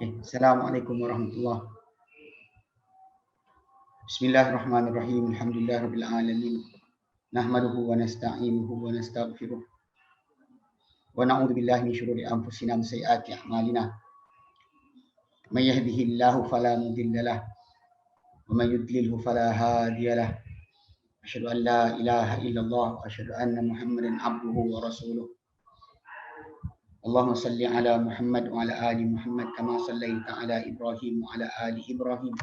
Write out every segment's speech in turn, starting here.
Assalamualaikum warahmatullahi. Bismillahirrahmanirrahim. Alhamdulillahirabbil alamin. Nahmaduhu wa nasta'inuhu wa nastaghfiruh. Wa na'udzu billahi min syururi anfusina wa sayyiati a'malina. May yahdihillahu fala mudilla lahu wa may yudlilhu fala hadiya lahu. Asyhadu an la ilaha illallah wa asyhadu anna Muhammadan abduhu wa rasuluh. Allahumma salli ala Muhammad wa ala ali Muhammad kama sallaita ala Ibrahim wa ala ali Ibrahim.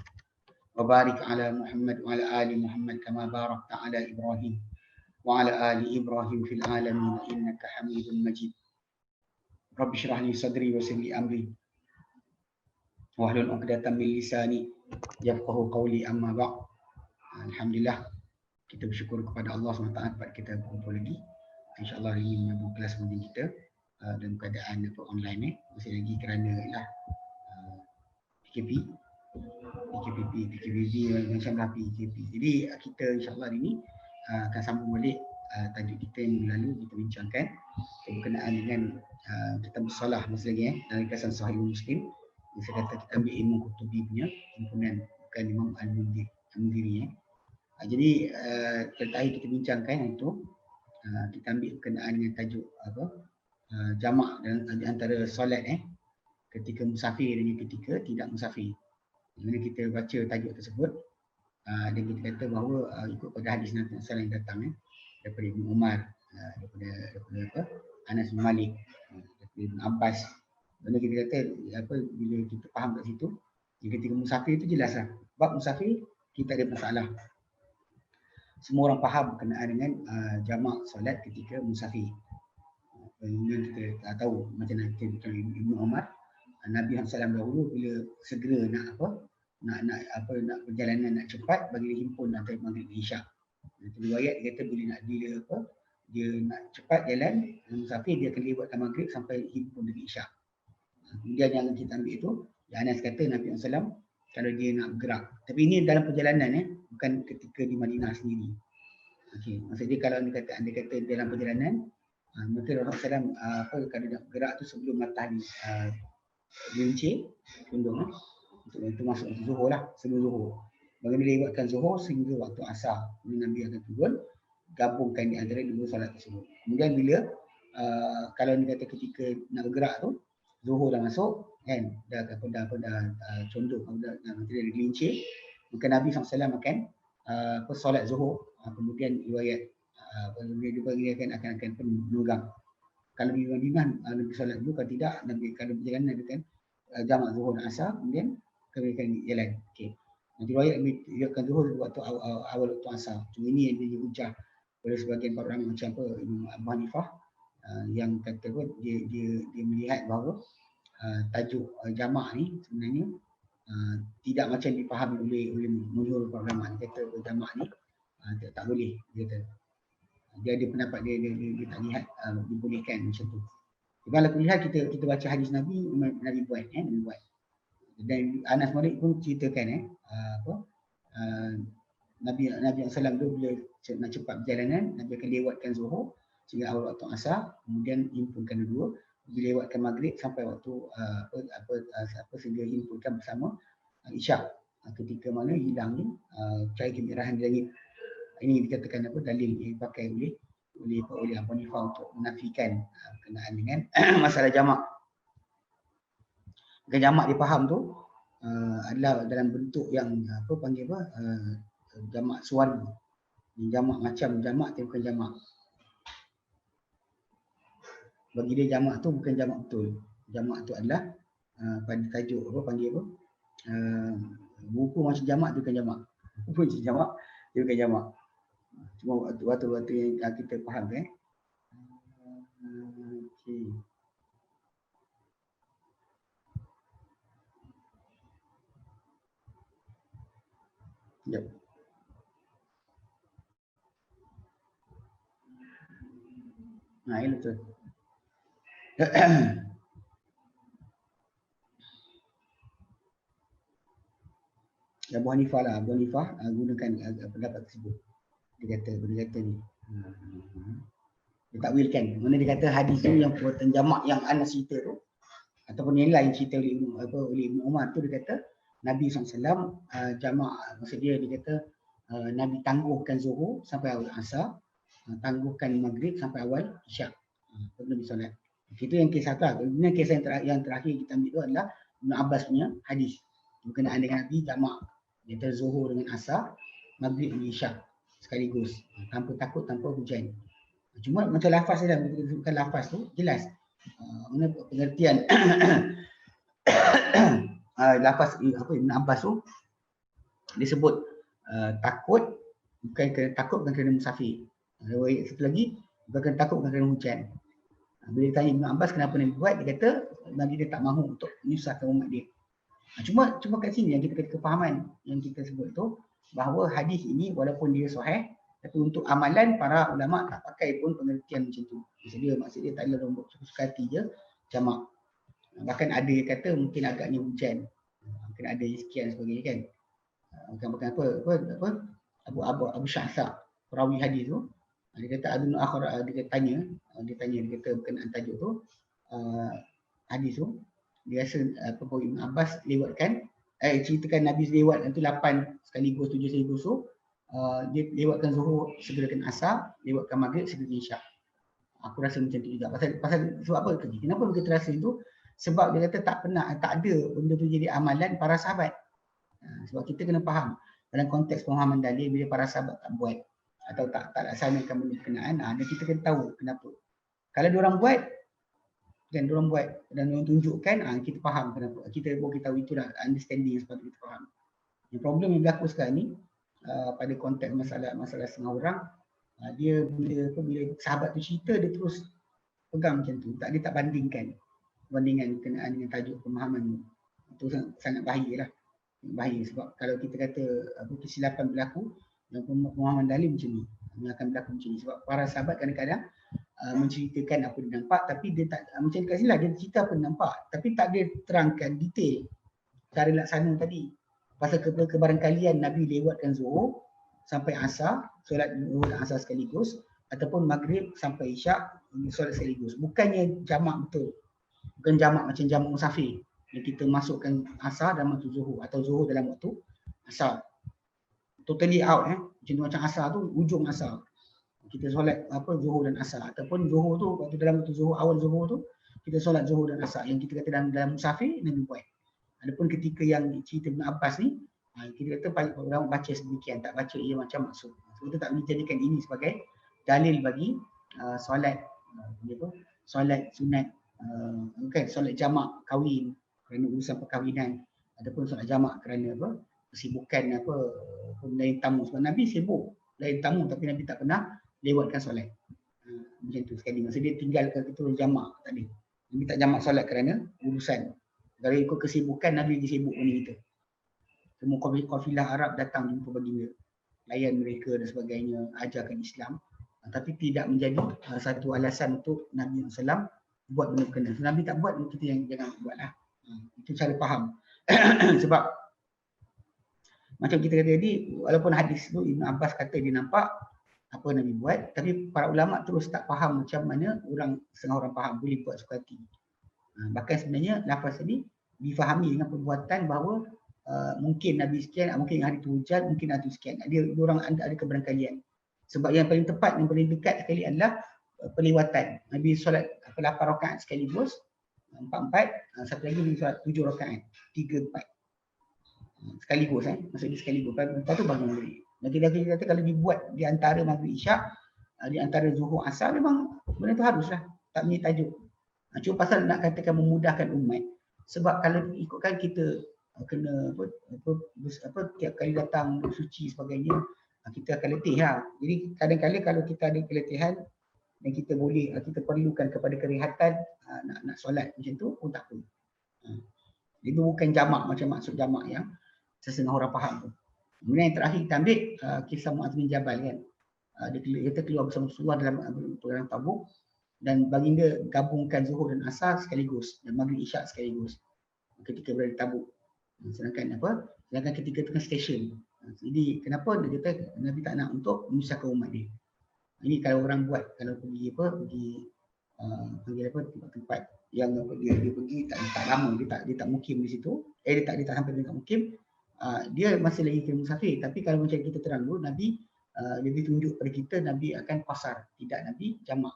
وبارك على محمد وعلى آل محمد كما باركت على إبراهيم وعلى آل إبراهيم في العالمين إنك حميد مجيد. رب اشرح لي صدري ويسر لي أمري واحلل عقدة من لساني يفقهوا قولي أما بعد. Alhamdulillah, kita bersyukur kepada Allah SWT tempat kita berkumpul lagi. InsyaAllah hari ini menyambung kelas mengaji kita dalam keadaan online masih lagi kerana PKP, macam dah PKP. Jadi kita insyaAllah hari ini akan sambung balik tajuk kita yang lalu kita bincangkan berkenaan dengan kita bersalah masa lagi dalam ringkasan Sahih Muslim. Saya kata kita ambil Imam Qurtubi punya himpunan, bukan Imam Al-Mundhiri. Jadi terakhir kita bincangkan itu kita ambil berkenaan dengan tajuk jamak dan antara solat ketika musafir dan ketika tidak musafir. Bila kita baca tajuk tersebut dan kita kata bahawa ikut pada hadis Nabi SAW yang datang daripada Ibn Umar, daripada Anas bin Malik, daripada Ibn Abbas. Benda kita kata bila kita faham kat situ, ketika musafir itu jelaslah. Bab musafir kita ada masalah. Semua orang faham berkenaan dengan jamak solat ketika musafir. Kemudian kita tahu macam mana Ibn Umar, Nabi SAW dahulu bila segera nak perjalanan nak cepat bagi dia himpun antara maghrib dan isyak. Itu riwayat dia kata bila dia nak cepat jalan musafir dia akan lewatkan maghrib sampai himpun dengan isyak. Kemudian yang kita ambil itu yang Anas kata Nabi SAW kalau dia nak bergerak. Tapi ini dalam perjalanan bukan ketika di Madinah sendiri. Okey, maksudnya kalau anda kata dalam perjalanan maka Rasulullah SAW kalau nak bergerak tu sebelum matahari gelincir condong itu masuk zuhur lah, sebelum zuhur. Bagaimana lewatkan zuhur sehingga waktu asar. Kemudian Nabi akan turun gabungkan di antara dua solat tersebut. Kemudian bila kalau dia kata ketika nak bergerak tu zuhur dah masuk kan, dah condong dah gelincir, maka Nabi SAW akan solat zuhur. Kemudian riwayat dia akan penunggang. Kalau di Madinah Nabi solat dulu, kalau tidak Nabi kalau berjalan Nabi kan jamak zuhur dan asar, kemudian kami akan jalan. Okey. Nanti riwayat riwayatkan zuhur waktu awal waktu asar. Cuma ini yang dihujah oleh sebahagian para ulama macam Imam Abu Hanifah yang kata dia melihat bahawa tajuk jamak ni sebenarnya tidak macam dipahami oleh menurut para ulama. Dia kata jamak ni tak boleh, dia kata. Dia ada pendapat dia tak lihat dibolehkan macam tu. Kalau lihat kita baca hadis Nabi buat Nabi buat. Dan Anas Malik pun ceritakan Nabi SAW tu bila nak cepat perjalanan Nabi akan lewatkan zuhur sehingga awal waktu asar, kemudian himpunkan dua, bila lewatkan maghrib sampai waktu sehingga himpunkan bersama isyak, ketika mana hilangnya cahaya kemerahan di langit. Ini dikatakan dalil yang dipakai oleh Abu Hanifah untuk menafikan berkenaan dengan masalah jamak. Jamak dipaham tu adalah dalam bentuk yang jamak suara. Jamak macam jamak tapi bukan jamak. Bagi dia jamak tu bukan jamak betul. Jamak tu adalah pada tajuk buku macam jamak tu bukan jamak. Buku macam jamak dia bukan jamak. Cuma waktu-waktu yang kita faham okey. Jap. Ini betul. Abu Hanifah gunakan pendapat tersebut. Dia kata ni. Dia takwilkan. Mana dia kata hadis tu yang perbuatan jamak yang Anas cerita tu Ataupun yang lain cerita oleh Ibnu Umar tu, dia kata Nabi SAW jamak, maksud dia kata Nabi tangguhkan Zuhur sampai awal Asar, tangguhkan Maghrib sampai awal Isyak. Baru Nabi solat. Itu yang kes satu. Kemudian kes yang terakhir kita ambil tu adalah Ibn Abbas punya hadis berkenaan dengan Nabi jamak, dia Zuhur dengan Asar, Maghrib dengan Isyak sekaligus, tanpa takut, tanpa hujan. Cuma macam lafaz dia, bukan lafaz tu jelas mana pengertian lafaz Ibn Abbas tu disebut takut bukan kerana musafir. Satu lagi, bukan kerana takut, bukan kerana hujan. Bila ditanya Ibn Abbas kenapa Nabi buat, dia kata Nabi dia tak mahu untuk menyusahkan umat dia. Cuma kat sini yang kita kata kefahaman yang kita sebut tu, bahawa hadis ini walaupun dia sahih, tapi untuk amalan para ulama tak pakai pun pengertian macam tu. Maksud dia tak ada rombok suka hati je jamak. Bahkan ada yang kata mungkin agaknya hujan, mungkin ada sekian sebagainya kan. Bukan apa Abu Syahsa perawi hadis tu, dia kata Adun Akhir, dia tanya dia kata berkenaan tajuk tu, hadis tu dia rasa Ibn Abbas lewatkan ceritakan Nabi lewat itu 8 sekaligus, 7 sekaligus tu, dia lewatkan Zuhur segerakan Asar, lewatkan Maghrib segerakan Isyak. Aku rasa macam tu juga. Pasal sebab apa? Kenapa kita rasa itu? Sebab dia kata tak ada benda tu jadi amalan para sahabat. Sebab kita kena faham dalam konteks pemahaman dalil, bila para sahabat tak buat atau tak laksanakan benda berkenaan, dan kita kena tahu kenapa. Kalau diorang buat dan diorang tunjukkan, kita faham kenapa. Kita boleh tahu itulah understanding yang sepatutnya kita faham. Yang problem yang berlaku sekarang ni pada konteks masalah setengah orang, dia bila sahabat tu cerita, dia terus pegang macam tu. Dia tak bandingkan berkenaan dengan tajuk pemahaman tu. Itu sangat bahaya sebab kalau kita kata kesilapan berlaku dan pemahaman dalil macam ni, akan berlaku macam ni. Sebab para sahabat kadang-kadang menceritakan apa dia nampak, tapi dia tak, macam kat sini lah, dia cerita apa dia nampak, tapi tak dia terangkan detail cara laksana tadi. Pasal kebarangkalian Nabi lewatkan Zuhur sampai Asar, solat Zuhur dan Asar sekaligus, ataupun Maghrib sampai Isyak, solat sekaligus. Bukannya jamak betul. Bukan jamak macam jamak musafir, yang kita masukkan Asar dalam waktu Zuhur atau Zuhur dalam waktu Asar. Totally out macam Asar tu, ujung Asar kita solat Zuhur dan Asar, ataupun Zuhur tu waktu dalam waktu Zuhur, awal Zuhur tu kita solat Zuhur dan Asar, yang kita kata dalam musafir Nabi buat. Adapun ketika yang cerita Ibn Abbas ni, kita kata banyak orang baca sedemikian, tak baca ia macam maksud. So, kita tak boleh jadikan ini sebagai dalil bagi solat sunat, solat jamak kahwin kerana urusan perkahwinan, ataupun solat jamak kerana kesibukan lain tamu. Sebab Nabi sibuk lain tamu, tapi Nabi tak pernah lewatkan solat. Macam tu sekali. Maksud dia tinggalkan kita jamak tadi. Nabi tak jamak solat kerana urusan. Dari ikut kesibukan, Nabi disibuk dengan kita. Semua kafilah Arab datang jumpa baginda, layan mereka dan sebagainya, ajarkan Islam. Tapi tidak menjadi satu alasan untuk Nabi SAW buat benda berkenaan. So, Nabi tak buat, kita yang jangan buatlah. Itu cara faham. Sebab macam kita kata tadi, walaupun hadis tu Ibn Abbas kata dia nampak apa Nabi buat, tapi para ulama terus tak faham macam mana setengah orang faham, boleh buat suka hati. Bahkan sebenarnya lafaz tadi difahami dengan perbuatan bahawa mungkin Nabi sekian, mungkin hari tu hujan, mungkin hari tu sekian. Diorang ada keberangkalian. Sebab yang paling tepat, yang paling dekat sekali adalah pelewatan. Nabi solat 8 rakaat sekaligus, 4-4, satu lagi Nabi solat 7 rakaat, 3-4. Sekaligus maksudnya sekaligus. Lepas tu bangun balik. Dan kita kata kalau dibuat di antara Maghrib Isyak, di antara Zuhur Asar, memang benda tu haruslah, tak punya tajuk. Cuma pasal nak katakan memudahkan umat. Sebab kalau ikutkan kita kena tiap kali datang suci sebagainya, kita akan letih lah. Jadi kadang-kadang kalau kita ada keletihan dan kita perlukan kepada kerehatan, nak solat macam tu pun tak apa. Itu bukan jamak macam maksud jamak yang setengah orang faham tu. Kemudian yang terakhir kita ambil kisah Mu'adz bin Jabal kan. Dia keluar bersama Rasulullah dalam perang Tabuk, dan baginda gabungkan Zuhur dan Asar sekaligus dan Maghrib Isyak sekaligus ketika berada di Tabuk. Sedangkan ketika tengah stesen. Jadi kenapa dia kata Nabi tak nak untuk menyusahkan umat dia. Ini kalau orang buat, kalau pergi panggil apa, tempat-tempat yang dia pergi tak lama, dia tak mukim di situ, dia tak sampai dekat mukim, dia masih lagi kena musafir. Tapi kalau macam kita terang dulu, Nabi lebih tunjuk pada kita Nabi akan qasar, tidak Nabi jamak.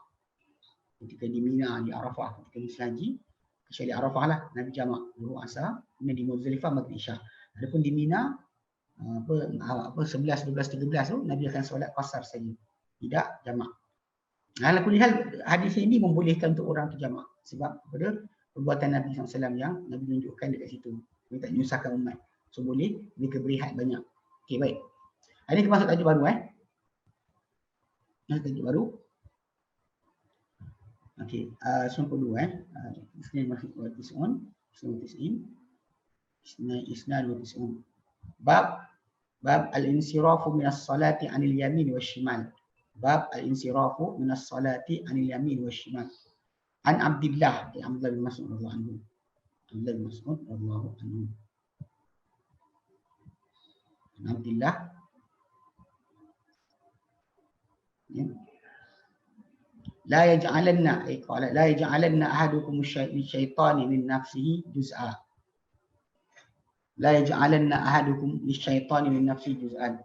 Ketika di Mina, di Arafah, ketika musim haji, kecuali Arafah lah, Nabi jamak Zuhur Asar, kemudian di Muzdalifah Maghrib Isyak. Adapun di Mina 11, 12, 13 tu Nabi akan solat qasar saja, tidak jamak. Ala kulli hal, hadis ini membolehkan untuk orang tu jamak sebab pada perbuatan Nabi SAW yang Nabi tunjukkan dekat situ. Dia tak menyusahkan umat. So boleh dia berehat banyak. Okey, baik. Ini kita masuk tajuk baru tajuk baru. Okey, 92 Isnad wa tis'un. Bab al-insirafu minas salati 'anil yamin wasyimal. Bab al-insirafu minas salati 'anil yamin wasyimal. An Abdullah bin Mas'ud radhiyallahu anhu. Abdullah bin Mas'ud radhiyallahu anhu. Abdullah la yaj'alanna ahadukum lisyaitani min nafsihi juz'a. La yaj'alanna ahadukum lisyaitani min nafsihi juz'an.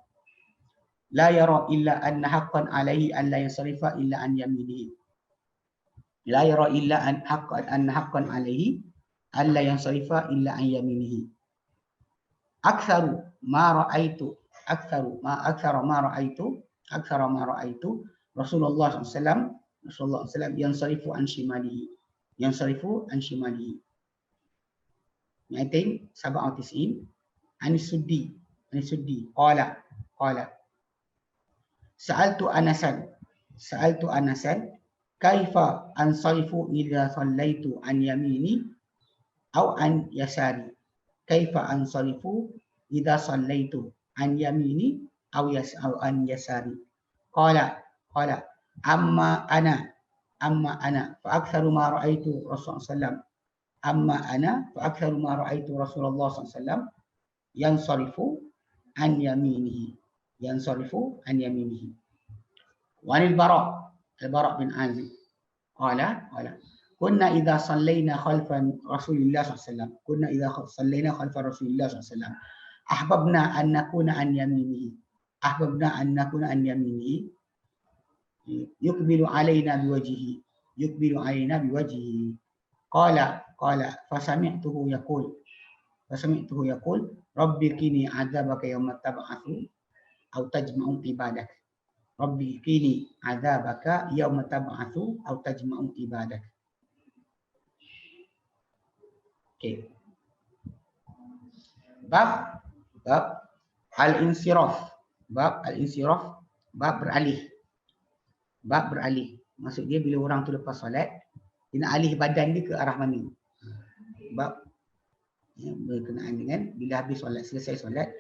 La yara illa anna haqqan alaihi an la yansarifa illa an yaminihi. La yara illa anna haqqan alaihi an la yansarifa illa an yaminihi. Aktsaru ma ra'aitu Rasulullah SAW yansarifu an shimalihi. Mi'atain 97 Anis Suddi qala Sa'altu Anasan kaifa ansarifu idza sallaitu an yamini aw an yasari. Kaifa ansarifu idza sallaitu an yamini aw an yasari. Qala amma ana fa aktsaru ma ra'aitu Rasulullah SAW yansarifu an yaminihi. Wa al-Bara' bin Azib qala kunna idza sallayna khalfa Rasulillah SAW ahbabna an nakuna an yaminihi yukbilu alaina biwajhihi qala fasami'tuhu yaqul rabbi qini adzabaka yawma tab'atsu aw tajma'u ibadak. Rabbi qini adzabaka yawma tab'atsu aw tajma'u ibadak. Okey. Bab al-insiraf. Bab beralih. Maksud dia bila orang tu lepas solat, dia nak alih badan dia ke arah mana. Bab berkenaan dengan bila habis solat, selesai solat,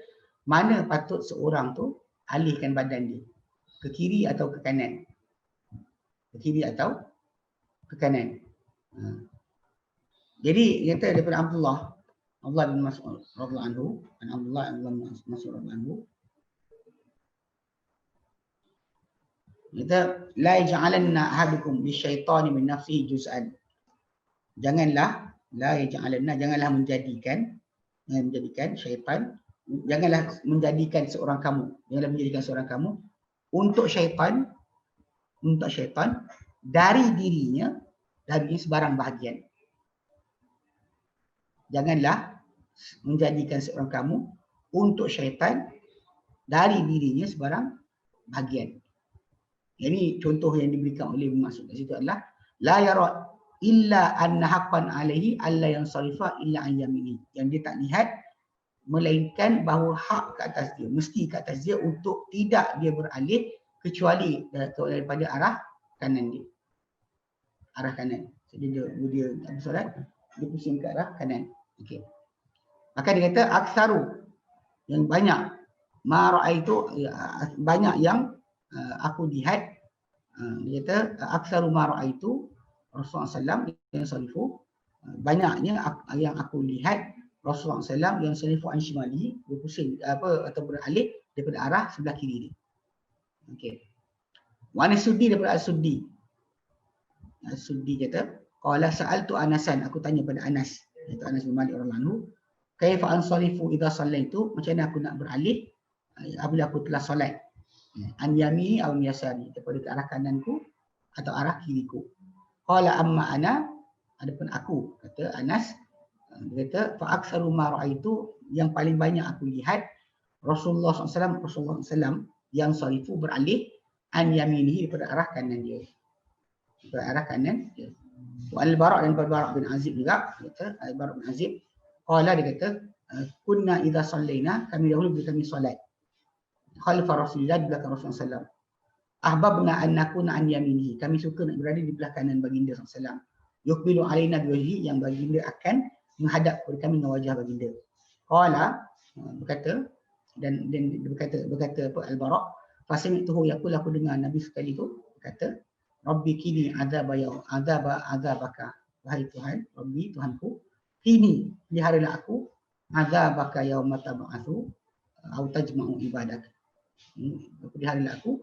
mana patut seorang tu alihkan badan dia, ke kiri atau ke kanan. Jadi kata daripada Abdullah bin Mas'ud radhiyallahu anhu, kata la yaj'alanna ahadukum lisyaitani min nafsihi juz'an. Janganlah menjadikan syaitan, janganlah menjadikan seorang kamu untuk syaitan dari dirinya sebarang bahagian. Janganlah menjadikan seorang kamu untuk syaitan dari dirinya sebarang bahagian. Ini contoh yang diberikan oleh Mas'ud di situ adalah la yara illa anna haqqan alaihi alla yansarifa illa an yamini. Yang dia tak lihat melainkan bahawa hak ke atas dia, mesti ke atas dia untuk tidak dia beralih kecuali daripada arah kanan dia. Arah kanan. Jadi dia solat, dia pusing ke arah kanan. Okey. Maka dia kata aksaru, yang banyak, ma ra'aitu, banyak yang aku lihat. Dia kata aksaru ma ra'aitu Rasulullah SAW yang salifu, banyaknya yang aku lihat Rasulullah SAW yang salifu an shimali, berpusing atau beralih daripada arah sebelah kiri dia. Okey. Wa Suddi daripada Suddi. Suddi kata, qala sa'altu Anasan, aku tanya pada Anas, iaitu Anas bin Malik radhiyallahu anhu, kaifa ansarifu idza sallaitu, macam mana aku nak beralih apabila aku telah solat, an yamini aw yasari, daripada ke arah kananku atau arah kiriku. Qala amma ana, adapun aku, kata Anas, dia kata fa aktsaru ma ra'aitu, yang paling banyak aku lihat Rasulullah SAW yang sarifu beralih an yaminihi, daripada arah kanan dia, daripada arah kanan dia. Wa al-Bara' dan Bara' bin Azib juga, kata al-Bara' bin Azib, qala, dia kata kunna idza sallaina, kami dahulu bila kami solat khalfa Rasulillah, di belakang Rasulullah SAW, ahbabna an nakuna an yaminihi, kami suka nak berada di belah kanan baginda SAW, yuqbilu alaina biwajhi, yang baginda akan menghadap kepada kami dengan wajah baginda. Qala, berkata, dan berkata apa al-Bara', fasami'tuhu yaqul, aku dengar Nabi sekali tu berkata, Rabbi kini azabaka, wahai Tuhan, Rabbi, Tuhanku, kini, peliharalah aku, azabaka yauma tab'atsu au tajma'u ibadak, peliharalah aku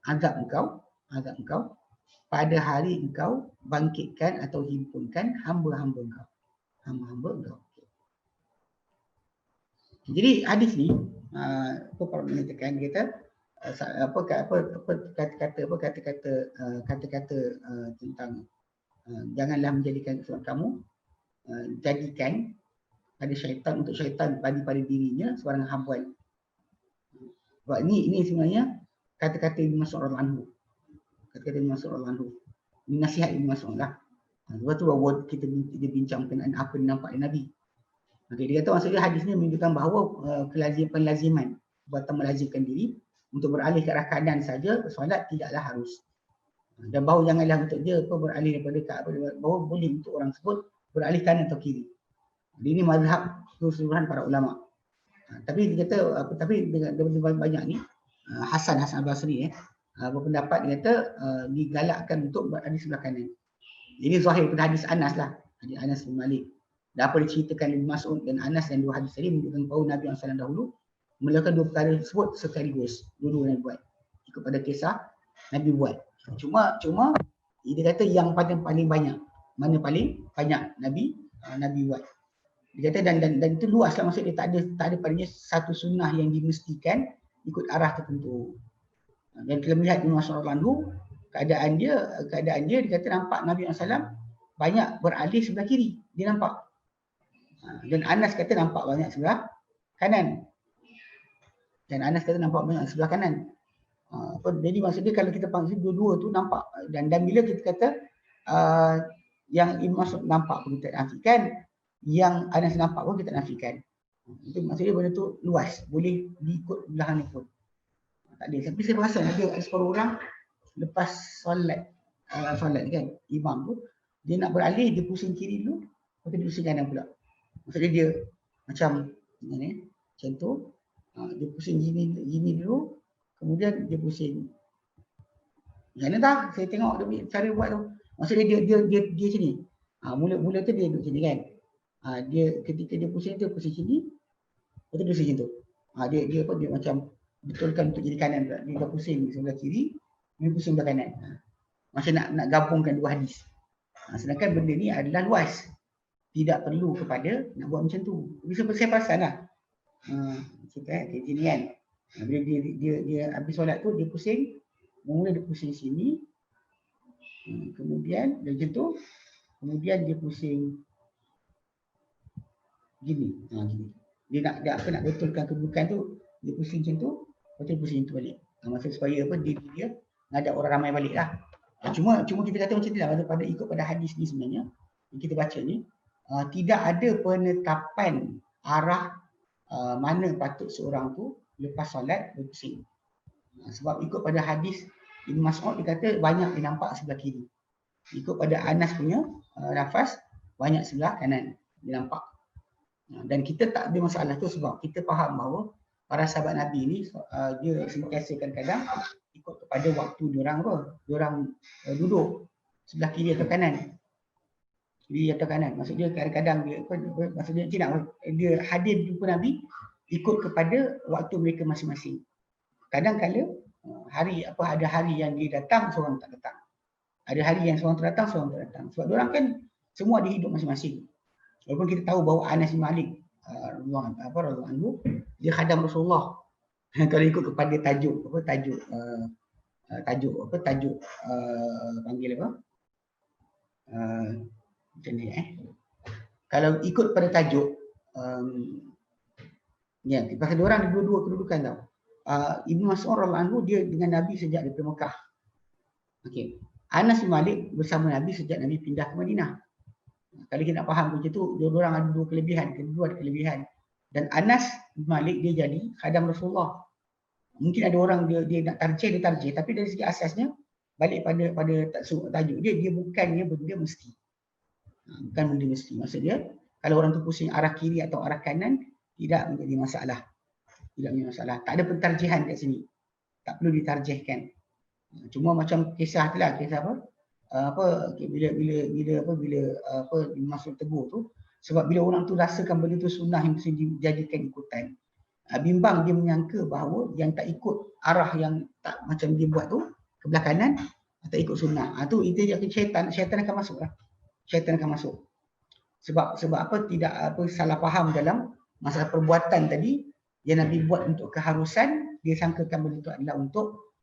azab engkau pada hari engkau bangkitkan atau himpunkan hamba-hamba engkau. Jadi hadis ni apa para menyatakan kita kata-kata tentang janganlah menjadikan Tuhan kamu jadikan pada syaitan, untuk syaitan pada dirinya seorang habuan. Sebab ini sebenarnya kata-kata Ibn Mas'ud radhiyallahu anhu. Kata-kata Ibn Mas'ud radhiyallahu anhu. Ini nasihat Ibn Mas'ud lah. Sebab tu kita bincangkan apa yang nampak dari Nabi. Okay, dia kata maksudnya hadis ni menunjukkan bahawa penlaziman, perbuatan melazimkan diri untuk beralih ke arah kanan saja solat tidaklah harus. Dan bahawa janganlah untuk dia beralih daripada bahawa boleh untuk orang tersebut beralih kanan atau kiri. Jadi ini mazhab keseluruhan para ulama. Tapi dia kata tapi dengan banyak ni Hasan Al-Basri berpendapat, dia kata digalakkan untuk beralih sebelah kanan. Ini zahir pada hadis Anas lah, hadis Anas bin Malik. Dan apa diceritakan Ibn Mas'ud dan Anas dan dua hadis tadi menunjukkan bahawa Nabi SAW dahulu melakukan dua perkara tersebut sekaligus. Dua-dua Nabi buat. Ikut pada kisah Nabi buat. Cuma dia kata yang paling banyak. Mana paling banyak Nabi buat. Dia kata dan itu luas lah, maksud dia tak ada padanya satu sunnah yang dimestikan ikut arah tertentu. Dan kita melihat Ibn Mas'ud keadaan dia kata nampak Nabi SAW banyak beralih sebelah kiri. Dia nampak. Dan Anas kata nampak banyak sebelah kanan. Jadi maksudnya kalau kita panggil dua-dua tu nampak. Dan bila kita kata yang Ibn Mas'ud nampak pun kita nafikan, yang Anas nampak pun kita nafikan. Itu maksudnya benda tu luas, boleh diikut belahan pun. Tak ada. Tapi saya perasan ada separuh orang lepas solat kan, imam tu dia nak beralih, dia pusing kiri dulu, lepas tu dia pusing kanan pula. Maksudnya dia macam ni, macam tu, dia pusing gini dulu, kemudian dia pusing. Macam mana tak? Saya tengok dia cara buat tu. Maksudnya dia macam ni. Mula tu dia duduk sini kan. Dia ketika dia pusing sini, lepas tu dia pusing macam tu. Dia macam betulkan untuk jadi kanan pula. Dia dah pusing sebelah kiri, dia pusing sebelah kanan. Macam nak gabungkan dua hadis. Sedangkan benda ni adalah luas. Tidak perlu kepada nak buat macam tu. Bisa saya perasan lah. Kayak gini kan. Bila dia habis solat tu, dia pusing. Mula dia pusing sini. Kemudian dia macam tu. Kemudian dia pusing gini. Gini. Dia nak betulkan kedudukan tu. Dia pusing macam tu. Lepas tu dia pusing macam tu balik. Maksud supaya apa, dia ngadap orang ramai balik lah. Cuma kita kata macam tu lah. Pada ikut pada hadis ni sebenarnya. Yang kita baca ni. Tidak ada penetapan arah mana patut seorang tu lepas solat berpusing. Sebab ikut pada hadis Ibn Mas'ud, dia kata banyak dia nampak sebelah kiri. Ikut pada Anas punya lafaz, banyak sebelah kanan dia nampak. Dan kita tak ada masalah tu sebab kita faham bahawa para sahabat Nabi ni dia sentiasa kadang-kadang ikut kepada waktu diorang duduk sebelah kiri atau kanan. Kiri atau kanan. Maksudnya kadang-kadang maksudnya dia hadir jumpa Nabi ikut kepada waktu mereka masing-masing. Kadang-kala ada hari yang dia datang, seorang tak datang. Ada hari yang seorang tu datang, seorang tu datang. Sebab orang kan semua ada hidup masing-masing. Walaupun kita tahu bahawa Anas bin Malik radhiyallahu anhu dia khadam Rasulullah. Kalau ikut kepada tajuk panggil apa? Macam ni Kalau ikut pada tajuk pasal dia orang ada dua-dua kedudukan tau. Ibnu Mas'ud radhiyallahu anhu dia dengan Nabi sejak daripada Mekah. Okey. Anas bin Malik bersama Nabi sejak Nabi pindah ke Madinah. Kalau kita nak faham macam tu, dua-dua orang ada dua kelebihan, kedua ada kelebihan. Dan Anas bin Malik dia jadi khadam Rasulullah. Mungkin ada orang dia nak tarjih, tapi dari segi asasnya balik pada tajuk dia bukannya benda mesti. Bukan benda mesti. Maksudnya kalau orang tu pusing arah kiri atau arah kanan tidak menjadi masalah. Tidak menjadi masalah. Tak ada pentarjihan kat sini. Tak perlu ditarjihkan. Cuma macam kisah tu lah, kisah bila masuk tegur tu, sebab bila orang tu rasakan benda tu sunnah yang mesti dijadikan ikutan, bimbang dia menyangka bahawa yang tak ikut arah yang tak macam dia buat tu ke belah kanan tak ikut sunnah. Tu itu syaitan akan masuk lah. Syaitan akan masuk. Sebab apa tidak salah faham dalam masalah perbuatan tadi yang Nabi buat untuk keharusan, dia sangkakan benda itu adalah untuk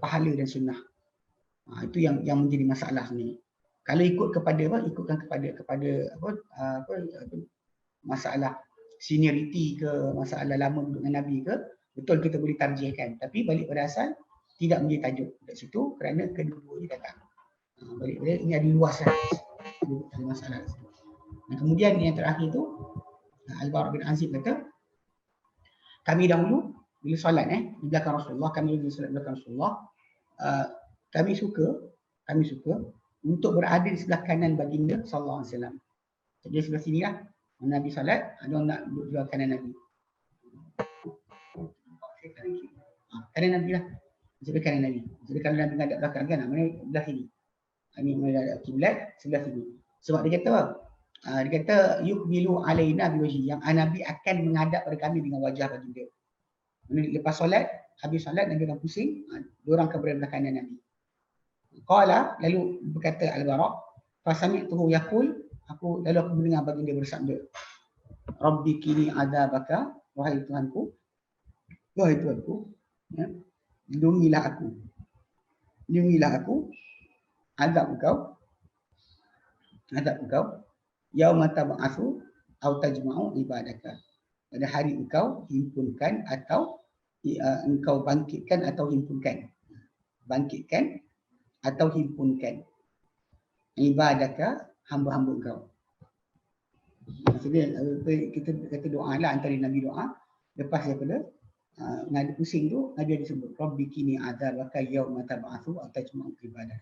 pahala dan sunnah. Itu yang menjadi masalah ni. Kalau ikut ikutkan kepada masalah seniority ke, masalah lama duduk dengan Nabi ke, betul kita boleh tarjihkan. Tapi balik pada asal tidak menjadi tajuk kat situ kerana kedua-duanya datang. Balik pada ini ada luas lah. Ada masalah. Dan kemudian yang terakhir tu Al-Bara bin Azib kata, kami dahulu bila solat di belakang Rasulullah, kami solat belakang Rasulullah, kami suka untuk berada di sebelah kanan baginda sallallahu alaihi wasallam. Jadi sebelah sini lah Nabi solat, ada orang nak duduk sebelah kanan Nabi. Kanan Nabi lah. Sebelah kanan Nabi. Jadi kalau Nabi ngadap belakang kan, mana belah sini. Ini menghadap kiblat sebelah sini. Sebab dia kata apa? Dia kata yuqbilu alaina biwajhi, yang Nabi akan menghadap pada kami dengan wajah baginda. Lepas solat, habis solat Nabi orang pusing, dua orang akan berada belah kanan Nabi. Qala, lalu berkata Al-Bara, fa sami'tuhu yaqul, lalu aku mendengar baginda bersabda, Rabbi kini adzabaka, wahai Tuhanku, ya, lindungilah aku azab engkau yauma tab'atsu au tajma'u ibadaka, pada hari engkau himpunkan atau engkau bangkitkan atau himpunkan ibadaka, hamba-hamba engkau. Maksudnya kita kata doa lah, antara Nabi doa lepas daripada ngada pusing tu, Nabi ada sebut Rabbi kini adzabaka yauma tab'atsu atau tajma'u ibadah.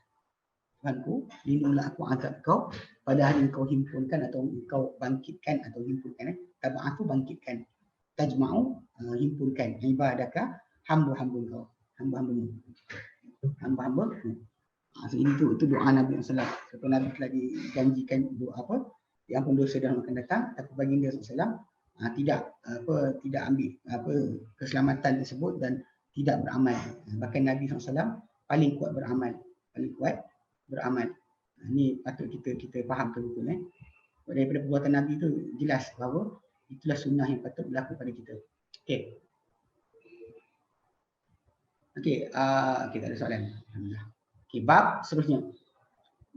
Tuhanku, lindungilah aku azab kau pada hari engkau himpunkan atau engkau bangkitkan atau himpunkan. Tab'atsu bangkitkan, tajma'u himpunkan, ibadaka hamba-hamba engkau, hamba-hamba. So ini tu doa Nabi sallallahu alaihi wasallam. Sebab Nabi telah dijanjikan doa yang ampun dosa dan akan datang, tapi baginda sallallahu tidak ambil keselamatan tersebut dan tidak beramal. Bahkan Nabi SAW paling kuat beramal. Ini patut kita fahamkan betul. Daripada perbuatan Nabi itu jelas bahawa itulah sunnah yang patut berlaku pada kita. Okey, kita ada soalan. Alhamdulillah. Okey, bab seterusnya.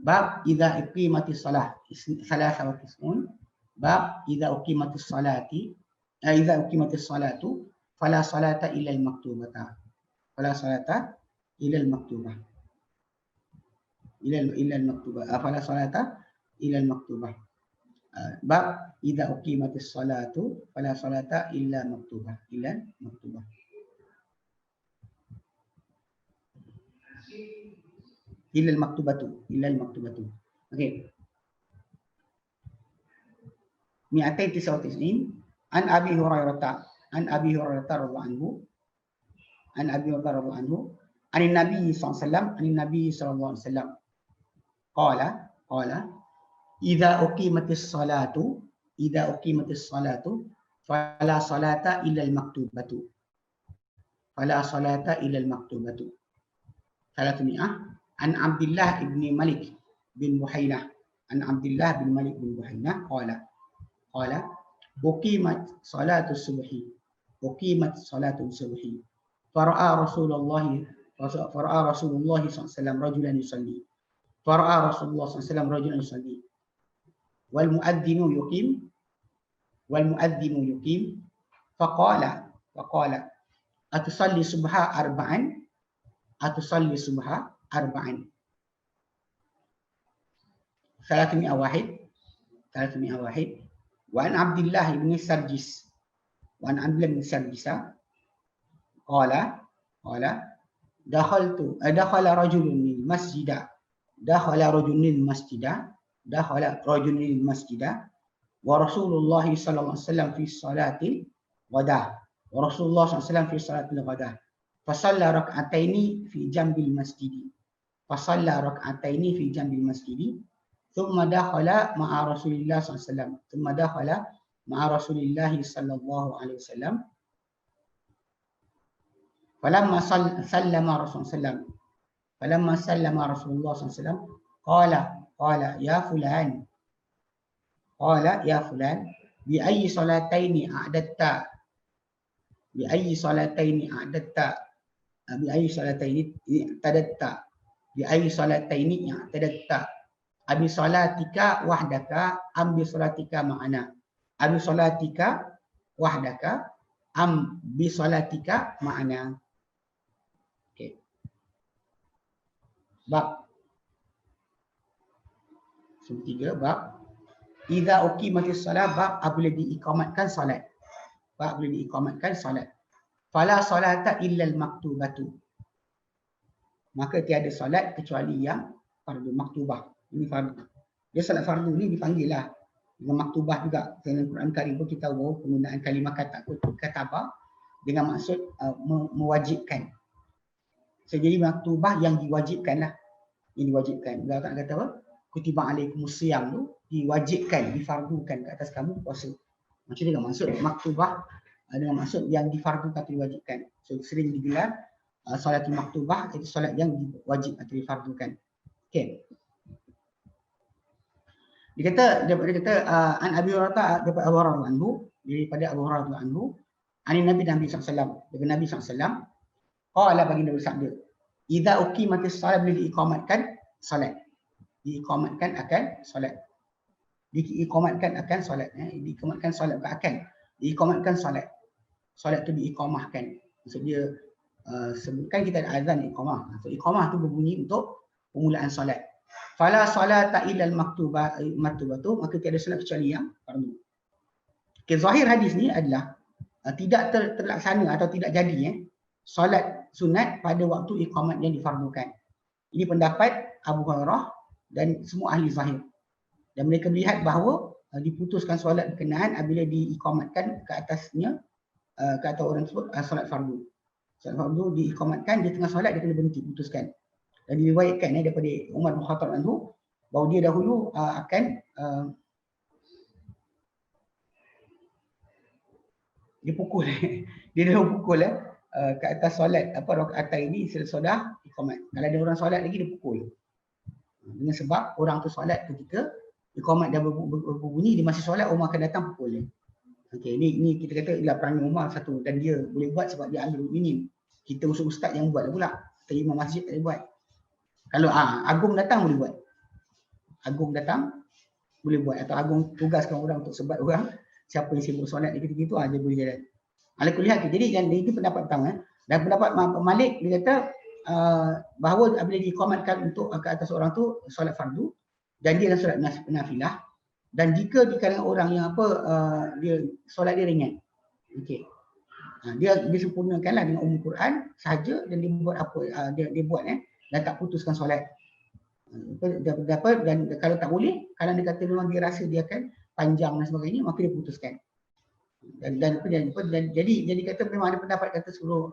Bab idza iqimatis salah. Salah sama kismun. Bab idza uqimatis salatu fala salata illa al-maktubah. Fala salata illa al-maktubah. Fala salata illa al-maktubah. Bab idza uqimatis salatu fala salata illa maktubah. Illa maktubah. Illa al-maktubatu. Okey. 299 an Abi Hurairah radhiyallahu anhu an Nabi sallallahu alaihi wasallam qala idza uqimatis salatu fala salata illa al-maktubatu. Salatuni'ah an Abdullah ibn Malik bin Buhainah, an Abdullah bin Malik bin Buhainah qala uqimat salatus subhi, uqimat salatus subhi, fara'a Rasulullah sallallahu alaihi wasallam rajulan yusalli, fara'a Rasulullah sallallahu alaihi wasallam rajulan yusalli wal muadzinu yuqim faqala atusalli subha arba'an, atusalli subha arba'an, 300 wahid wa an Abdullah ibn Sarjis qala dakhala rajulun masjida wa Rasulullah sallallahu alaihi wasallam fi salatil ghadah, wa Rasulullah sallallahu alaihi wasallam fi salatil ghadah, fasalla rak'ataini fi jambil masjidi, thumma dakhala ma'a Rasulillah sallallahu alaihi wasallam, falamma sallama Rasulullah sallallahu alaihi wasallam qala ya fulan bi ayyi salataini a'datta abi salatika wahdaka am bi salatika ma'ana, abi salatika wahdaka am bi salatika ma'ana. Okey. Bab 3, bab idza uqimatis salat, bab apabila diiqamatkan salat. Fala salata illa al-maktubatu, maka tiada salat kecuali yang fardu maktubah. Ini fardu. Dia salat fardu ni dipanggil lah dengan maktubah juga. Dalam Quran Karim pun kita tahu penggunaan kalimah katabah dengan maksud mewajibkan. Jadi maktubah yang diwajibkan lah. Yang diwajibkan. Allah Ta'ala kata apa? Kutiba alaikumus siyam tu diwajibkan, difardukan ke atas kamu puasa. Macam dengan maksud maktubah dengan maksud yang difardukan atau diwajibkan. So sering digelar solat maktubah, itu solat yang wajib atau difardukan. Okey. Dia kata an Abi Hurairah daripada Abu Hurairah anhu, daripada Abu Hurairah anhu, ani Nabi sallallahu alaihi wasallam, dari Nabi sallallahu alaihi wasallam, qala baginda bersabda, idza uqimatis salat, bila diiqamatkan salat. Diiqamatkan akan salat. Diiqamatkan salat. Solat tu diiqamahkan. Maksud dia sebutkan kita ada azan iqamah. So iqamah tu berbunyi untuk permulaan solat. Fala salata illa al-maktubatu, maka tiada solat kecuali yang fardu. Okay, zahir hadis ni adalah tidak terlaksana atau tidak jadi solat sunat pada waktu iqamat yang difardukan. Ini pendapat Abu Hurairah dan semua ahli zahir. Dan mereka melihat bahawa diputuskan solat berkenaan apabila diiqamatkan ke atasnya ke atas orang tersebut solat fardu. Solat fardu diiqamatkan, dia tengah solat dia kena berhenti, putuskan. Dan diriwayatkan daripada Umar bin Khattab anhu bahawa dia dahulu akan dia pukul dia dahulu pukul ke atas solat rakaat ini sudah iqamat. Kalau ada orang solat lagi dia pukul. Dengan sebab orang tu solat ketika iqamat dah berbunyi, dia masih solat, Umar akan datang pukul dia. Okey, ini kita kata ialah perangai Umar satu, dan dia boleh buat sebab dia amirul mukminin. Kita ustaz yang buat pula. Kita imam masjid tak boleh buat. Kalau agung datang boleh buat. Agung datang boleh buat, atau agung tugaskan orang untuk sebat orang siapa yang sibuk solat di ketika itu dia boleh jalan. Alhamdulillah. Jadi itu pendapat pertama. Dan pendapat Malik dia kata bahawa apabila diiqamatkan untuk ke atas orang tu solat fardu dan dia solat nafilah, dan jika di kalangan orang yang dia solat dia ringan. Okey. Dia disempurnakanlah dengan umum Quran sahaja, dan dia buat dia buat dan tak putuskan solat. Dan kalau tak boleh, kalau dia kata memang dia rasa dia akan panjang dan sebagainya, maka dia putuskan. Dan jadi kata memang ada pendapat kata suruh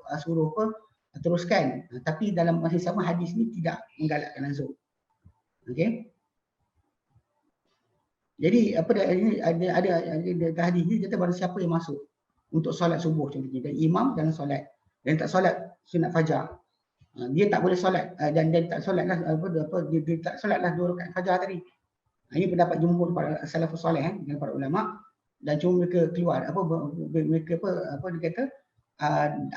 teruskan, tapi dalam masa sama hadis ni tidak menggalakkan langsung. Okey. Jadi ada hadis ni kata bahawa siapa yang masuk untuk solat subuh contohnya, dan imam dalam solat dan tak solat sunat fajar, Dia tak boleh solat dan tak solatlah dia tak solatlah 2 rakaat fajar tadi. Ini pendapat jumhur para salafus soleh dengan para ulama, dan cuma mereka keluar mereka dia kata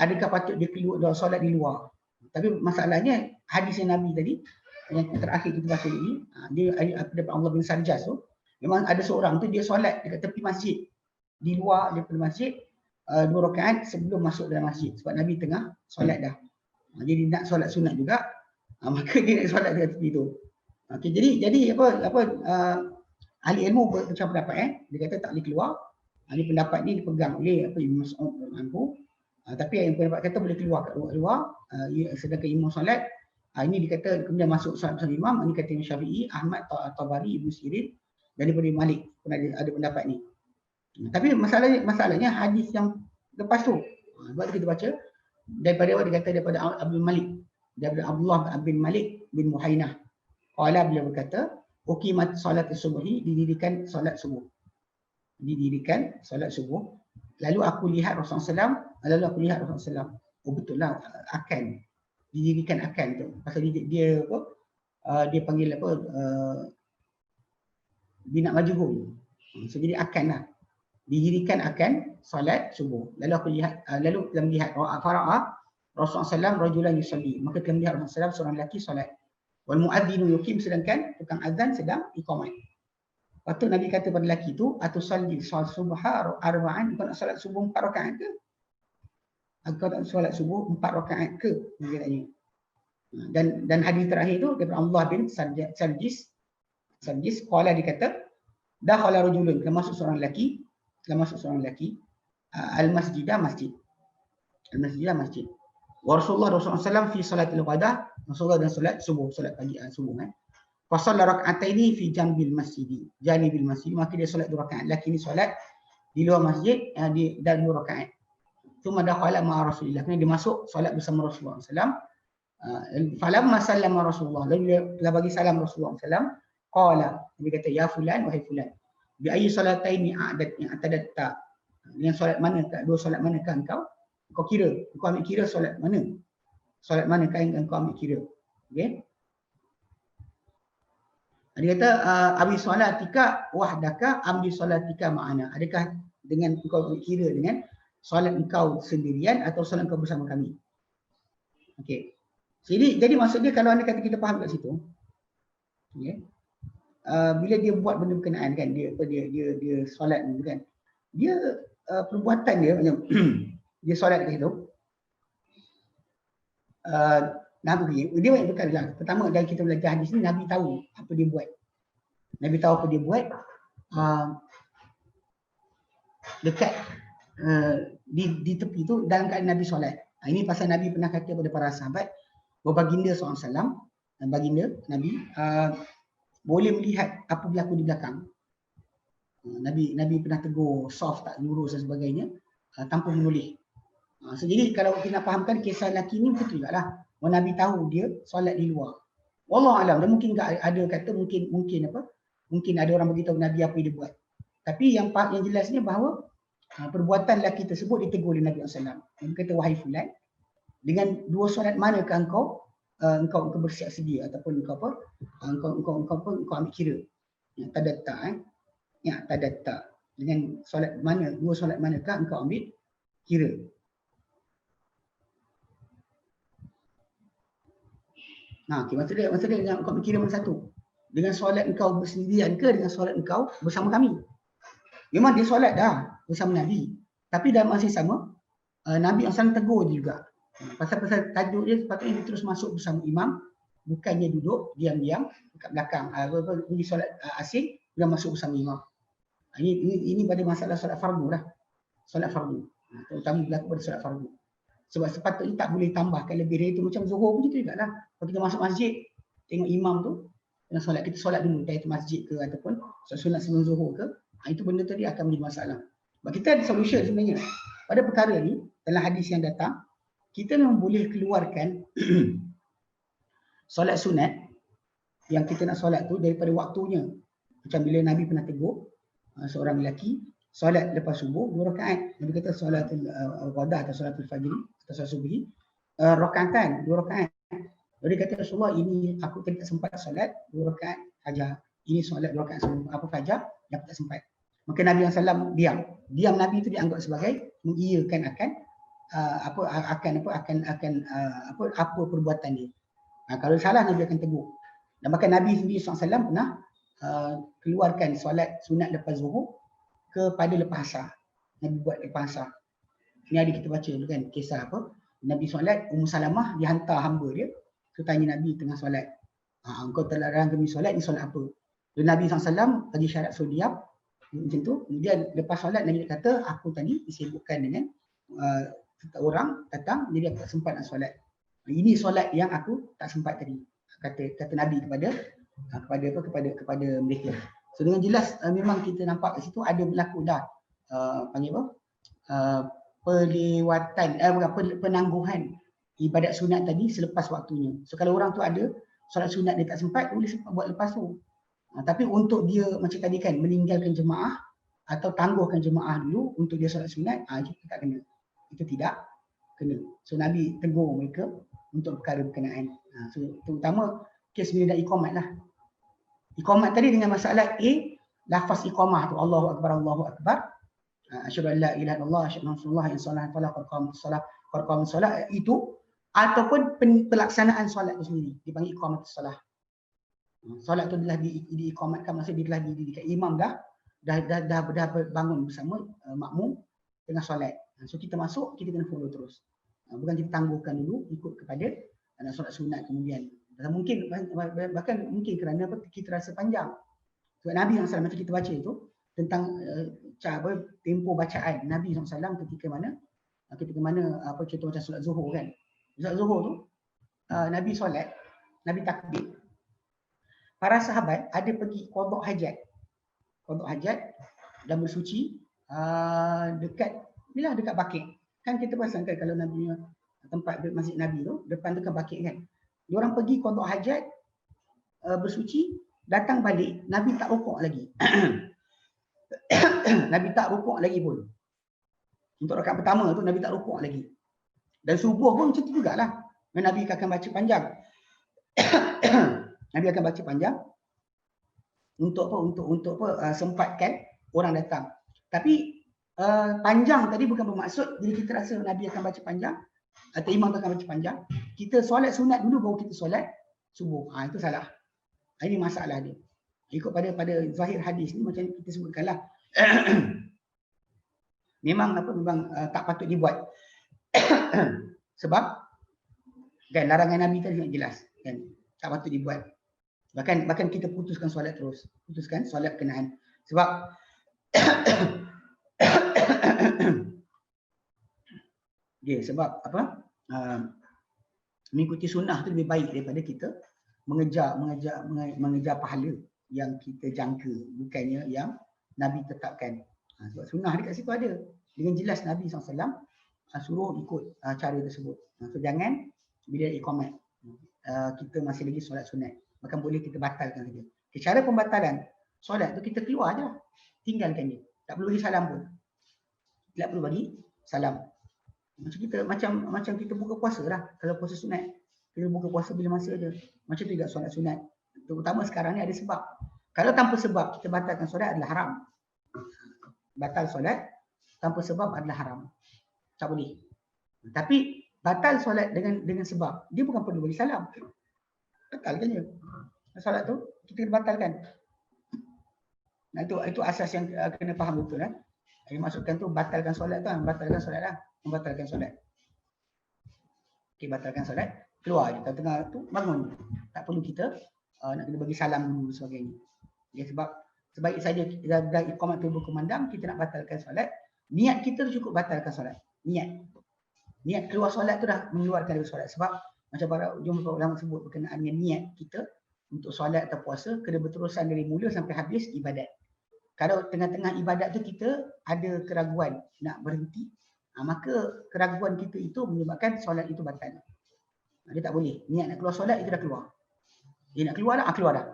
adakah patut dia keluar solat di luar. Tapi masalahnya hadis yang Nabi tadi yang terakhir kita baca ini, dia daripada Allah bin Sarjas tu, memang ada seorang tu dia solat dekat tepi masjid, di luar daripada masjid 2 rakaat sebelum masuk dalam masjid, sebab Nabi tengah solat dah. Jadi nak solat sunat juga, maka dia nak solat dekat tepi tu. Okey, jadi ahli ilmu macam pendapat dia kata tak boleh keluar. Ini pendapat ni dipegang oleh Ibn Mas'ud anhu. Tapi yang pendapat kata boleh keluar kat luar, sedangkan imam solat ini dikata kemudian masuk solat bersama imam. Ini kata Imam Syafi'i, Ahmad, Tabari, Ibnu Sirin, dan daripada Malik pun ada pendapat ni. Tapi masalahnya hadis yang lepas tu, sebab kita baca daripada apa dia kata daripada Abdul Malik, daripada Abdullah bin Malik bin Muhainah. Qala, beliau berkata, uqimat solat subuhi, didirikan solat subuh. Didirikan solat subuh. Lalu aku lihat Rasulullah SAW. Oh betul lah, akan didirikan akan tu. Pasal dia dia panggil bina majhul. So jadi akan lah. Didirikan akan solat subuh. Lalu aku lihat, lalu kita melihat fara'a Rasulullah SAW rajulan yusalli. Maka kita melihat Rasulullah SAW seorang lelaki solat. Wal muadzinu yuqim, sedangkan tukang azan sedang iqamat. Lepas tu Nabi kata pada lelaki tu, atusalli solat subha arba'an, kau nak solat subuh 4 rakaat ke? Kau tak solat subuh 4 rakaat ke? Dia tanya. Dan hadis terakhir tu daripada Allah bin Sarjis, qala, dia kata, dakhala rajulun, termasuk seorang lelaki, al-masjidah, masjid. Wa Rasulullah SAW fi salatil ghadah, Rasulullah dan solat subuh, solat pagi, subuh Fasalla rak'ataini fi janibil masjid. Maka dia solat 2 rakaat. Lelaki ni solat di luar masjid dan 2 rakaat. Tsumma dakhala ma'a Rasulillah. Kemudian dia masuk solat bersama Rasulullah SAW. Falamma sallama Rasulullah, lalu dia telah bagi salam Rasulullah SAW. Qala, dia kata, ya fulan, wahai fulan, bi ayyi salataini a'tadatta, dengan solat manakah, 2 solat manakah engkau kira, engkau ambil kira solat mana? Solat manakah yang engkau ambil kira? Okey. Dia kata, abi solatika wahdaka ambi solatika ma'ana. Adakah dengan engkau kira dengan solat engkau sendirian atau solat engkau bersama kami? Okey. Jadi maksud dia, kalau anda kata kita faham kat situ, okey. Bila dia buat benda berkenaan kan, dia solat ni kan. Dia perbuatan dia macam dia solat kat situ. Nabi dia banyak perkara lah. Pertama, dari kita belajar hadis ni, Nabi tahu apa dia buat. Dekat di tepi tu dalam keadaan Nabi solat. Ini pasal Nabi pernah kata kepada para sahabat, baginda SAW, baginda Nabi boleh melihat apa berlaku di belakang. Nabi pernah tegur soft, tak lurus dan sebagainya, tanpa menoleh. So, jadi kalau kita fahamkan kisah lelaki ni betul juga lah. Nabi tahu dia solat di luar. Wallahu alam, dan mungkin ada kata mungkin ada orang beritahu Nabi apa dia buat. Tapi yang jelasnya bahawa perbuatan lelaki tersebut ditegur oleh Nabi SAW. Dia kata, wahai fulan, dengan 2 solat manakah engkau bersiap sedia ataupun engkau ambil kira? Yang tadatta, dengan solat mana, 2 solat manakah engkau ambil kira? Okay, maksud dia yang engkau ambil kira mana satu? Dengan solat engkau bersendirian ke dengan solat engkau bersama kami? Memang dia solat dah bersama Nabi, tapi dalam masa yang sama Nabi SAW tegur dia juga. Pasal tajuk dia sepatutnya dia terus masuk bersama imam, bukannya duduk diam-diam dekat belakang. Pergi solat asing dan masuk bersama imam. Ini pada masalah solat fardu lah. Solat fardu. Terutama berlaku pada solat fardu. Sebab sepatutnya tak boleh tambahkan lebih dari itu. Macam zuhur pun gitu juga lah. Kalau kita masuk masjid, tengok imam tu, kita solat dulu dari masjid ke ataupun solat sebelum zuhur ke, itu benda tadi akan menjadi masalah. Sebab kita ada solution sebenarnya. Pada perkara ni, dalam hadis yang datang, kita memang boleh keluarkan solat sunat yang kita nak solat tu daripada waktunya. Macam bila Nabi pernah tegur seorang lelaki solat lepas subuh 2 rakaat. Nabi kata solatul ghadah atau solatul fajr atau solat subuh rakaatan 2 rakaat. Lalu dia kata, Rasulullah, ini aku tak sempat solat 2 rakaat fajar. Ini solat 2 rakaat apa fajar yang aku tak sempat. Maka Nabi SAW diam. Diam Nabi itu dianggap sebagai mengiyakan akan apa perbuatan dia. Kalau salah Nabi akan tegur. Dan bahkan Nabi sendiri SAW pernah keluarkan solat sunat lepas zuhur kepada lepas asar. Nabi buat lepas asar. Ini ada kita baca dulu kan kisah apa? Nabi solat, Ummu Salamah dia hantar hamba dia. So tanya Nabi tengah solat. Engkau terlarang kami solat, ni solat apa? Dan Nabi SAW bagi syarat suruh diam. Macam tu. Kemudian lepas solat Nabi kata, aku tadi disibukkan dengan orang datang, jadi aku tak sempat nak solat. Ini solat yang aku tak sempat tadi. Kata Nabi kepada mereka. So dengan jelas memang kita nampak kat situ ada berlaku dah panggil apa? Pelewatan penangguhan ibadat sunat tadi selepas waktunya. So kalau orang tu ada solat sunat dia tak sempat, boleh sempat buat lepas tu. Tapi untuk dia macam tadi kan meninggalkan jemaah atau tangguhkan jemaah dulu untuk dia solat sunat, itu tak kena. Itu tidak kena. So Nabi tegur mereka untuk perkara berkenaan. So terutama kes bila dah iqamat lah. Iqamat tadi dengan masalah lafaz iqamah tu Allahu Akbar, Allahu Akbar. Asyhadu an la ilaha illallah, asyhadu anna rasulullah yang solat fala qarqam solat itu ataupun pelaksanaan solat itu sendiri dipanggil iqamatus solah. Solat tu telah diiqamatkan, maksudnya dia telah didirikan. Imam dah bangun bersama makmum tengah solat. So kita masuk, kita kena follow terus. Bukan kita tangguhkan dulu ikut kepada nak solat sunat kemudian. Dan mungkin bahkan mungkin kerana kita rasa panjang. Sebab Nabi SAW macam kita baca itu tentang tempoh bacaan Nabi SAW ketika mana apa contoh macam solat zuhur kan. Solat zuhur tu Nabi solat, Nabi takbir. Para sahabat ada pergi qada hajat dan bersuci dekat Baqi'. Kan kita pasang kan kalau Nabi tempat masjid Nabi tu depan tu kan Baqi' kan. Diorang pergi qada hajat bersuci, datang balik Nabi tak rukuk lagi. Nabi tak rukuk lagi pun. Untuk rakaat pertama tu Nabi tak rukuk lagi. Dan subuh pun macam tu jugalah. Nabi akan baca panjang. Nabi akan baca panjang untuk sempatkan orang datang. Tapi panjang tadi bukan bermaksud jadi kita rasa Nabi akan baca panjang atau imam akan baca panjang. Kita solat sunat dulu baru kita solat subuh. Itu salah. Ini masalah dia. Ikut pada zahir hadis ni macam kita sebutkanlah. memang tak patut dibuat. Sebab kan larangan Nabi tadi jelas kan tak patut dibuat. Bahkan kita putuskan solat terus. Putuskan solat berkenaan. Sebab sebab mengikuti sunnah tu lebih baik daripada kita mengejar pahala yang kita jangka, bukannya yang Nabi tetapkan. Sebab sunnah dekat situ ada. Dengan jelas Nabi SAW suruh ikut cara tersebut. So jangan bila iqamat kita masih lagi solat sunat. Bahkan boleh kita batalkan saja. Cara pembatalan solat tu kita keluar je lah. Tinggalkan dia. Tak perlu bagi salam pun. Tak perlu bagi salam. Macam kita buka puasa lah. Kalau puasa sunat, kita buka puasa bila masa ada. Macam tu juga solat sunat. Terutama sekarang ni ada sebab. Kalau tanpa sebab kita batalkan solat adalah haram. Batal solat tanpa sebab adalah haram. Tak boleh. Tapi batal solat dengan sebab, dia bukan perlu bagi salam. Batalkan je. Solat tu kita kena batalkan. Nah, itu asas yang kena faham betul kan. Yang maksudkan tu batalkan solat tu, batalkan solat lah. Membatalkan solat. Okey, batalkan solat, keluar je. Tengah tu bangun. Tak perlu kita nak kena bagi salam dulu sebagainya. Ya, sebab sebaik saja dah iqamat tu berkumandang, kita nak batalkan solat, niat kita tu cukup batalkan solat. Niat keluar solat tu dah mengeluarkan dari solat. Sebab macam para ulama sebut berkenaan dengan niat kita untuk solat atau puasa kena berterusan dari mula sampai habis ibadat. Kalau tengah-tengah ibadat tu kita ada keraguan nak berhenti, maka keraguan kita itu menyebabkan solat itu batal. Dia tak boleh. Niat nak keluar solat itu dah keluar. Dia nak keluar dah, keluar dah.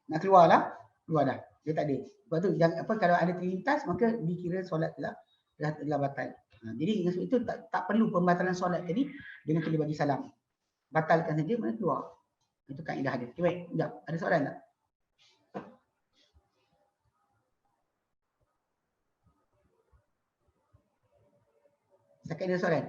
Nak keluar dah. Dia tak ada. Sebab tu kalau ada terlintas maka dikira solat telah batal. Jadi dengan sebab itu tak perlu pembatalan solat tadi dengan kita bagi salam. batalkan saja, mana keluar. Itu kaedah dia. Okay, baik. Sekejap. Ada soalan tak? Setakat ada soalan?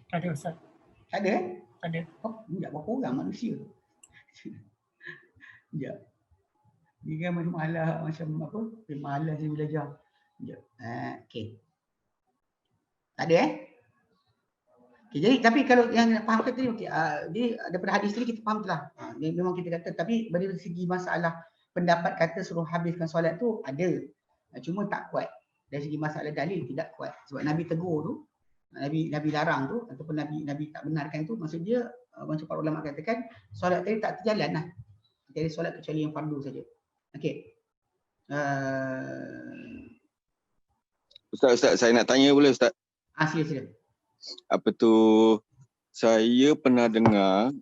Tak ada Ustaz. Tak ada? Tak ada. Oh, sekejap. Berapa orang manusia? Sekejap. Dia kan macam malah, macam apa? Malah saya belajar. Sekejap. Okay. Tak ada Okay, jadi tapi kalau yang faham kata ni okey, dia daripada hadis ni kita faham telah. Dia memang kita kata, tapi dari segi masalah pendapat kata suruh habiskan solat tu ada. Cuma tak kuat. Dari segi masalah dalil tidak kuat. Sebab Nabi tegur tu, Nabi larang tu ataupun Nabi tak benarkan tu, maksud dia macam para ulama katakan solat tadi tak terjalan lah. Jadi solat kecuali yang fardu saja. Okey. Ustaz, saya nak tanya boleh Ustaz? Sila. Apa tu, saya pernah dengar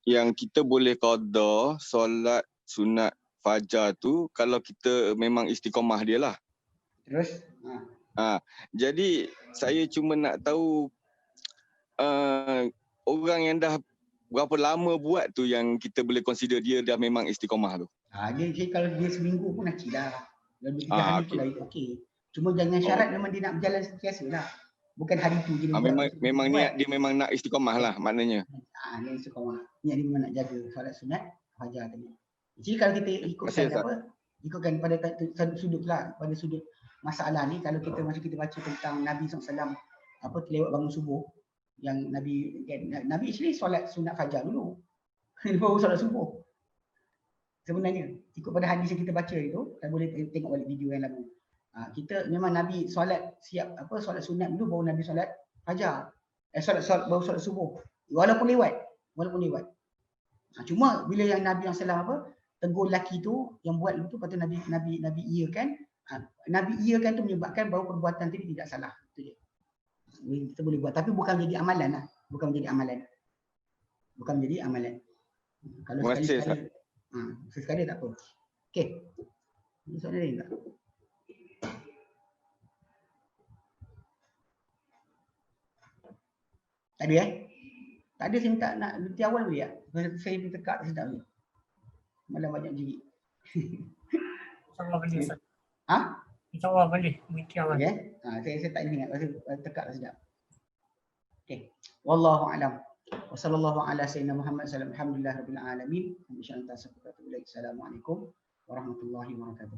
yang kita boleh qada solat sunat fajar tu kalau kita memang istiqamah dia lah. Terus? Jadi saya cuma nak tahu orang yang dah berapa lama buat tu yang kita boleh consider dia dah memang istiqamah tu. Dia kalau dia seminggu pun nak dah. Lebih 3 hari pun dah okey. Cuma jangan syarat memang dia nak berjalan sentiasa lah. Bukan hari tu je dia buat. Memang niat dia memang nak istiqamah lah maknanya. Niat istiqamah. Niat dia memang nak jaga solat sunat fajar tadi. Jadi kalau kita ikutkan pada sudut lah, pada sudut masalah ni, kalau kita macam kita baca tentang Nabi SAW terlewat bangun subuh, yang Nabi actually solat sunat fajar dulu. Dia baru solat subuh. Sebenarnya ikut pada hadis yang kita baca itu, kita boleh tengok balik video yang lalu. Kita memang Nabi solat solat sunat dulu baru Nabi solat fajar. Baru solat subuh. Walaupun lewat. Cuma bila yang Nabi SAW tegur lelaki tu yang buat itu, patut Nabi iakan. Nabi iakan tu menyebabkan bahawa perbuatan tadi tidak salah. Itu je. Kita boleh buat, tapi bukan menjadi amalan lah. Bukan menjadi amalan. Kalau sekali tak apa. Okey. Ini soalan lain tak? Tak ada Tak ada, saya minta nak berhenti awal boleh tak? Saya minta tekak tak sedap ni. Malam banyak jerit. InsyaAllah boleh Ustaz. Ha? InsyaAllah boleh. Berhenti awal. Okay. Saya tak ingat. Saya tekak tak sedap. Okay. Wallahu a'lam. Wa sallallahu ala sayyidina Muhammad sallallahu alhamdulillah rabbil alamin. Assalamualaikum warahmatullahi wabarakatuh.